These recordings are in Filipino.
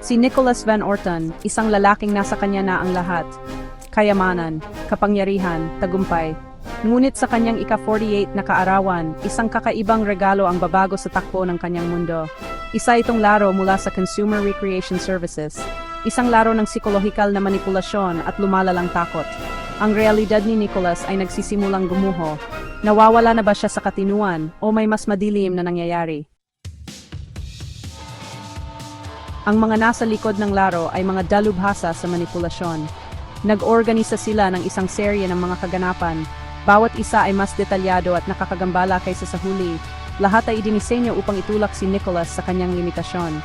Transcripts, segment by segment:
Si Nicholas Van Orton, isang lalaking nasa kanya na ang lahat. Kayamanan, kapangyarihan, tagumpay. Ngunit sa kanyang ika-48 na kaarawan, isang kakaibang regalo ang babago sa takbo ng kanyang mundo. Isa itong laro mula sa Consumer Recreation Services. Isang laro ng psikolohikal na manipulasyon at lumalalang takot. Ang realidad ni Nicholas ay nagsisimulang gumuho. Nawawala na ba siya sa katinuan o may mas madilim na nangyayari? Ang mga nasa likod ng laro ay mga dalubhasa sa manipulasyon. Nag-organisa sila ng isang serye ng mga kaganapan. Bawat isa ay mas detalyado at nakakagambala kaysa sa huli. Lahat ay idinisenyo upang itulak si Nicholas sa kanyang limitasyon.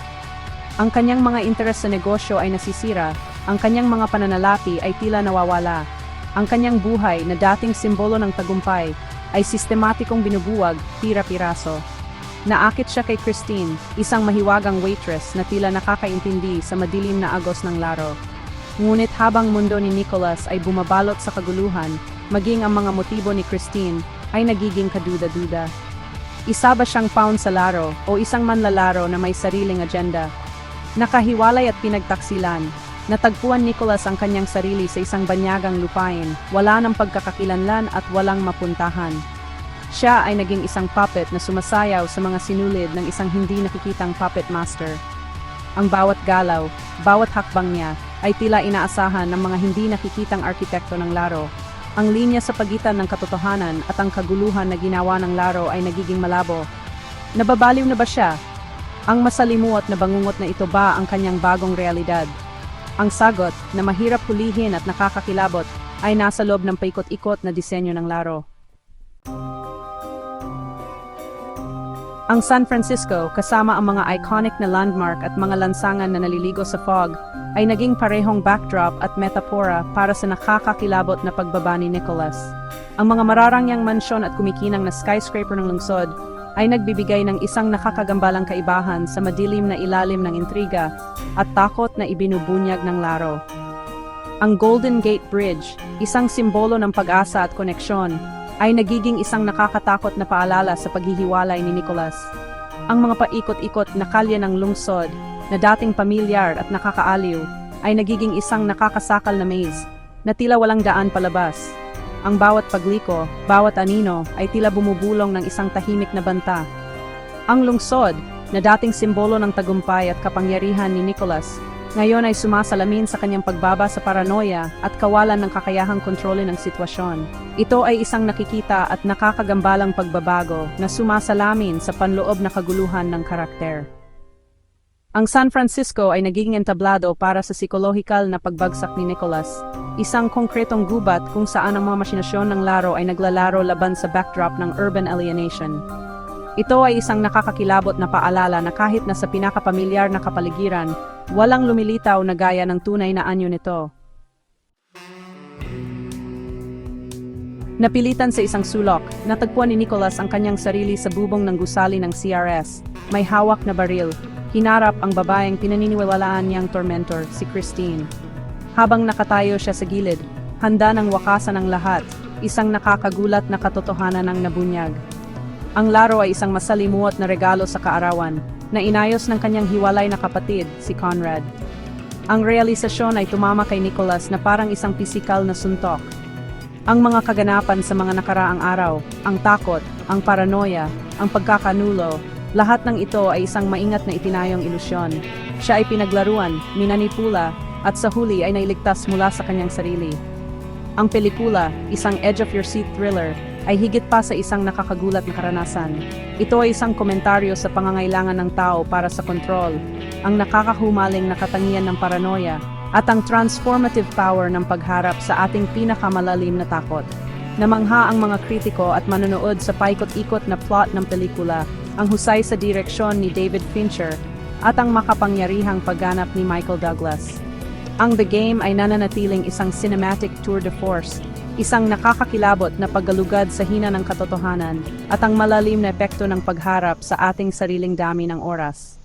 Ang kanyang mga interes sa negosyo ay nasisira. Ang kanyang mga pananalapi ay tila nawawala. Ang kanyang buhay na dating simbolo ng tagumpay ay sistematikong binubuwag, pira-piraso. Naakit siya kay Christine, isang mahiwagang waitress na tila nakakaintindi sa madilim na agos ng laro. Ngunit habang mundo ni Nicholas ay bumabalot sa kaguluhan, maging ang mga motibo ni Christine ay nagiging kaduda-duda. Isa ba siyang pawn sa laro o isang manlalaro na may sariling agenda? Nakahiwalay at pinagtaksilan, natagpuan Nicholas ang kanyang sarili sa isang banyagang lupain, wala ng pagkakakilanlan at walang mapuntahan. Siya ay naging isang puppet na sumasayaw sa mga sinulid ng isang hindi nakikitang puppet master. Ang bawat galaw, bawat hakbang niya, ay tila inaasahan ng mga hindi nakikitang arkitekto ng laro. Ang linya sa pagitan ng katotohanan at ang kaguluhan na ginawa ng laro ay nagiging malabo. Nababaliw na ba siya? Ang masalimuot na bangungot na ito ba ang kanyang bagong realidad? Ang sagot, na mahirap hulihin at nakakakilabot, ay nasa loob ng paikot-ikot na disenyo ng laro. Ang San Francisco, kasama ang mga iconic na landmark at mga lansangan na naliligo sa fog, ay naging parehong backdrop at metapora para sa nakakakilabot na pagbaba ni Nicholas. Ang mga mararangyang mansyon at kumikinang na skyscraper ng lungsod ay nagbibigay ng isang nakakagambalang kaibahan sa madilim na ilalim ng intriga at takot na ibinubunyag ng laro. Ang Golden Gate Bridge, isang simbolo ng pag-asa at koneksyon, ay nagiging isang nakakatakot na paalala sa paghihiwalay ni Nicholas. Ang mga paikot-ikot na kalye ng lungsod, na dating pamilyar at nakakaaliw, ay nagiging isang nakakasakal na maze, na tila walang daan palabas. Ang bawat pagliko, bawat anino, ay tila bumubulong ng isang tahimik na banta. Ang lungsod, na dating simbolo ng tagumpay at kapangyarihan ni Nicholas, ngayon ay sumasalamin sa kanyang pagbaba sa paranoia at kawalan ng kakayahang kontrolin ng sitwasyon. Ito ay isang nakikita at nakakagambalang pagbabago na sumasalamin sa panloob na kaguluhan ng karakter. Ang San Francisco ay naging entablado para sa psikolohikal na pagbagsak ni Nicholas, isang konkretong gubat kung saan ang mga masinasyon ng laro ay naglalaro laban sa backdrop ng urban alienation. Ito ay isang nakakakilabot na paalala na kahit na sa pinakapamilyar na kapaligiran, walang lumilitaw na gaya ng tunay na anyo nito. Napilitan sa isang sulok, natagpuan ni Nicholas ang kanyang sarili sa bubong ng gusali ng CRS. May hawak na baril, hinarap ang babaeng pinaniniwalaan niyang tormentor, si Christine. Habang nakatayo siya sa gilid, handa ng wakasan ang lahat, isang nakakagulat na katotohanan ang nabunyag. Ang laro ay isang masalimuot na regalo sa kaarawan, na inayos ng kanyang hiwalay na kapatid, si Conrad. Ang realisasyon ay tumama kay Nicholas na parang isang pisikal na suntok. Ang mga kaganapan sa mga nakaraang araw, ang takot, ang paranoia, ang pagkakanulo, lahat ng ito ay isang maingat na itinayong ilusyon. Siya ay pinaglaruan, minanipula, at sa huli ay nailigtas mula sa kanyang sarili. Ang pelikula, isang edge-of-your-seat thriller, ay higit pa sa isang nakakagulat na karanasan. Ito ay isang komentaryo sa pangangailangan ng tao para sa kontrol, ang nakakahumaling na katangian ng paranoia, at ang transformative power ng pagharap sa ating pinakamalalim na takot. Namangha ang mga kritiko at manonood sa paikot-ikot na plot ng pelikula, ang husay sa direksyon ni David Fincher, at ang makapangyarihang pagganap ni Michael Douglas. Ang The Game ay nananatiling isang cinematic tour de force, isang nakakakilabot na paggalugad sa hina ng katotohanan at ang malalim na epekto ng pagharap sa ating sariling dami ng oras.